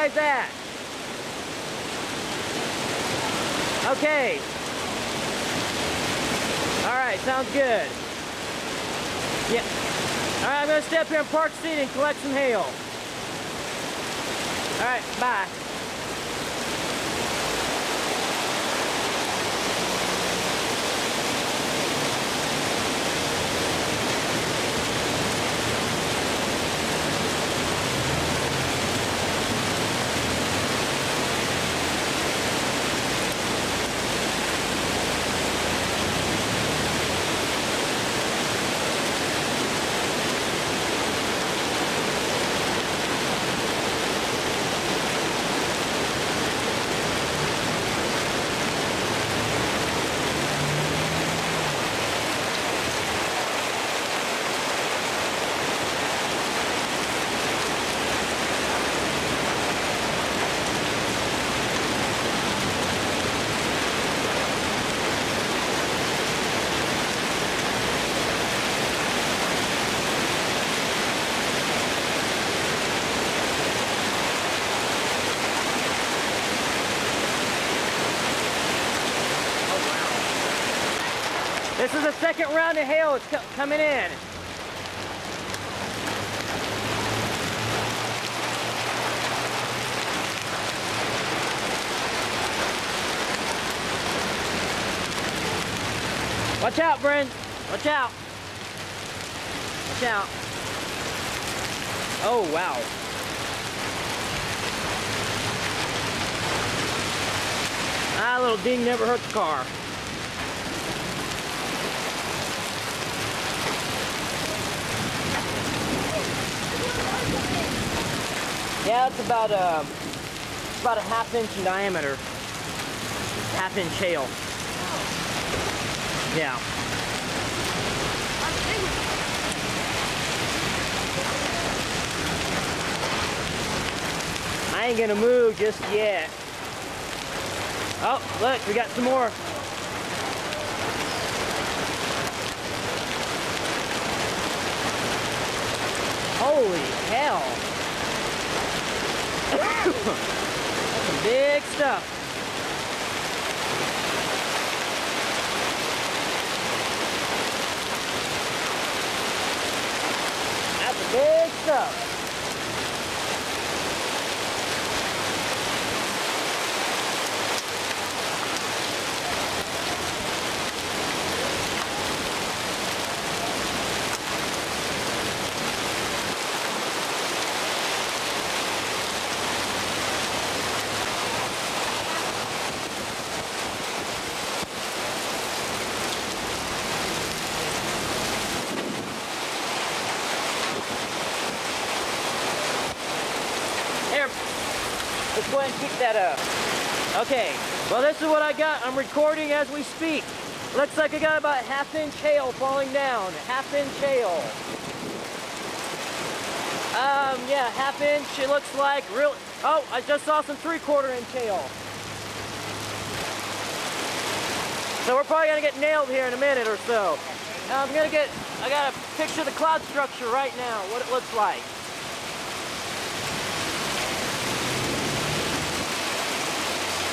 guys at? Okay. Alright, sounds good. Yeah. Alright, I'm gonna step here in Park City and collect some hail. Alright, bye. This is the second round of hail that's coming in. Watch out, Brent. Watch out. Watch out. Oh, wow. Ah, little ding never hurt the car. Yeah, it's about a ½ inch in diameter. Half-inch hail. Yeah. I ain't gonna move just yet. Oh, look, we got some more. Holy hell. That's some big stuff. That's some big stuff. Let's go ahead and keep that up. Okay, well this is what I got. I'm recording as we speak. Looks like I got about ½ inch hail falling down. ½ inch hail. Yeah, ½ inch it looks like. Real. Oh, I just saw some 3/4 inch hail. So we're probably gonna get nailed here in a minute or so. I got a picture of the cloud structure right now, what it looks like.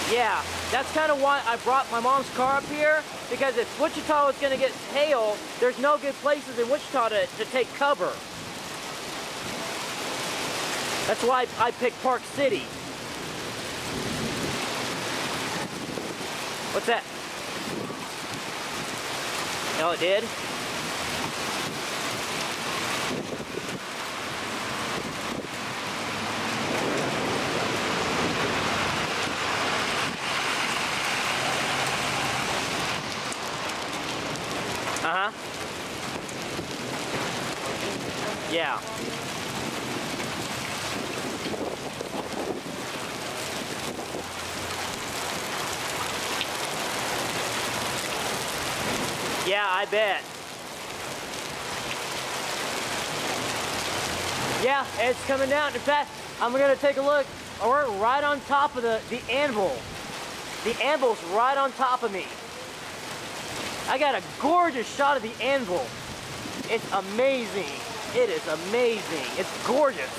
Yeah, that's kind of why I brought my mom's car up here, because if Wichita was going to get hail, there's no good places in Wichita to take cover. That's why I picked Park City. What's that? Oh, it did? Uh-huh. Yeah. Yeah, I bet. Yeah, it's coming down. In fact, I'm gonna take a look. We're right on top of the anvil. The anvil's right on top of me. I got a gorgeous shot of the anvil. It's amazing. It is amazing. It's gorgeous.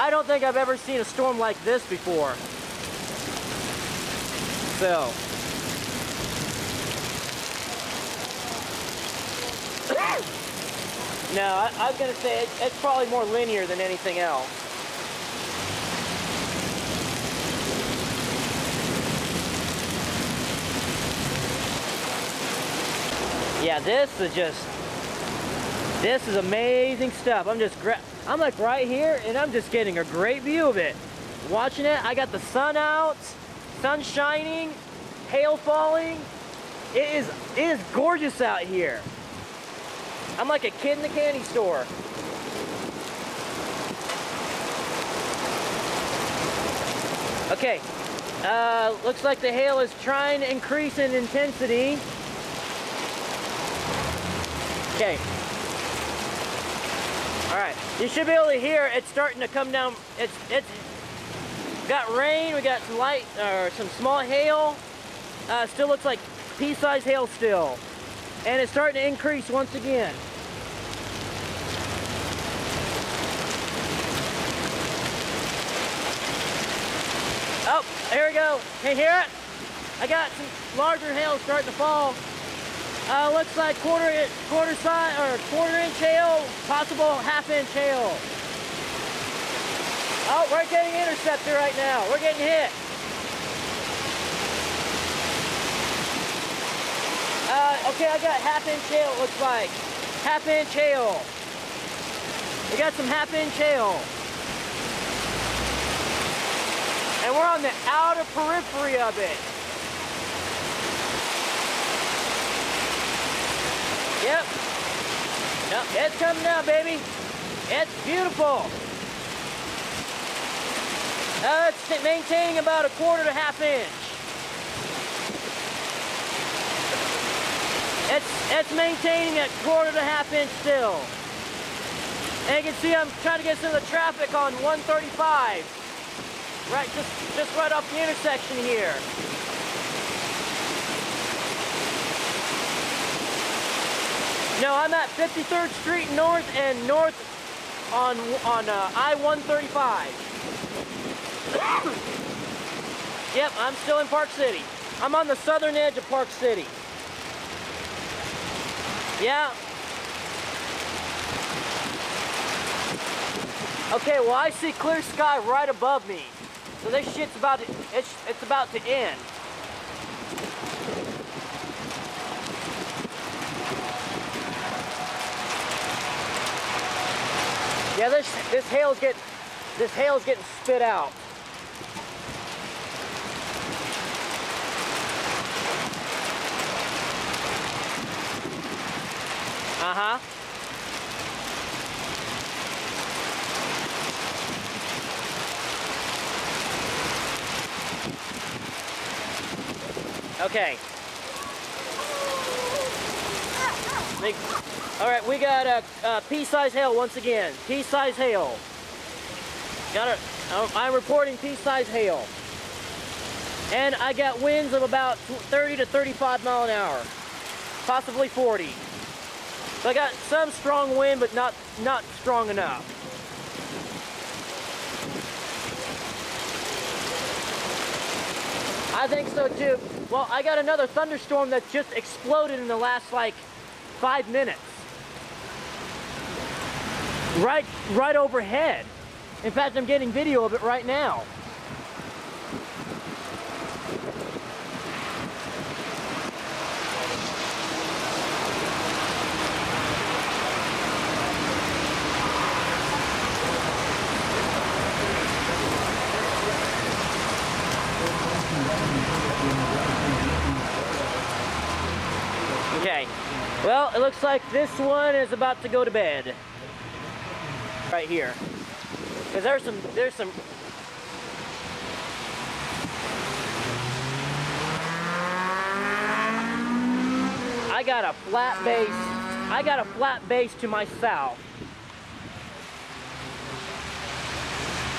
I don't think I've ever seen a storm like this before. So. No, I was gonna say it's probably more linear than anything else. Yeah, this is amazing stuff. I'm like right here and I'm just getting a great view of it. Watching it, I got the sun out, sun shining, hail falling. It is gorgeous out here. I'm like a kid in the candy store. Okay, looks like the hail is trying to increase in intensity. Okay. All right, you should be able to hear it's starting to come down. It's got rain, we got some light, or some small hail. Still looks like pea-sized hail still. And it's starting to increase once again. Oh, there we go. Can you hear it? I got some larger hail starting to fall. Looks like quarter inch hail, possible half-inch hail. Oh, we're getting intercepted right now. We're getting hit. Okay, I got half-inch hail, it looks like. Half-inch hail. We got some half-inch hail. And we're on the outer periphery of it. Yep. No, it's coming now, baby. It's beautiful. It's maintaining about a quarter to half inch. It's maintaining at quarter to half inch still. And you can see I'm trying to get some of the traffic on 135. Right, just right off the intersection here. No, I'm at 53rd Street North and north on I-135. Yep, I'm still in Park City. I'm on the southern edge of Park City. Yeah. Okay, well I see clear sky right above me. So this shit's about to, it's about to end. Yeah, this hail's getting spit out. Uh-huh. Okay. All right, we got a pea-sized hail once again. Pea-sized hail. I'm reporting pea-sized hail. And I got winds of about 30 to 35 mile an hour. Possibly 40. So I got some strong wind, but not strong enough. I think so too. Well, I got another thunderstorm that just exploded in the last like 5 minutes. Right overhead. In fact, I'm getting video of it right now. Okay, well, it looks like this one is about to go to bed. Right here. Because there's some I got a flat base to my south.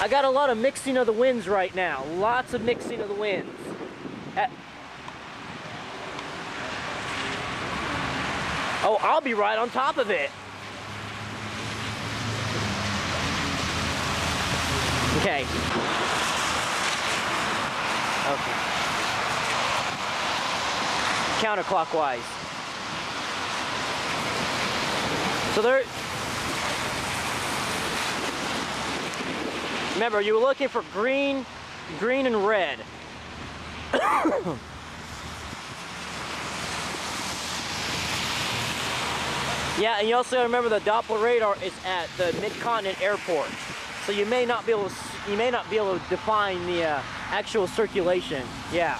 I got a lot of mixing of the winds right now. Lots of mixing of the winds. Oh, I'll be right on top of it. Okay. Okay. Counterclockwise. So there. Remember, you were looking for green, green and red. Yeah, and you also remember the Doppler radar is at the Mid-Continent Airport, so you may not be able to define the actual circulation. Yeah.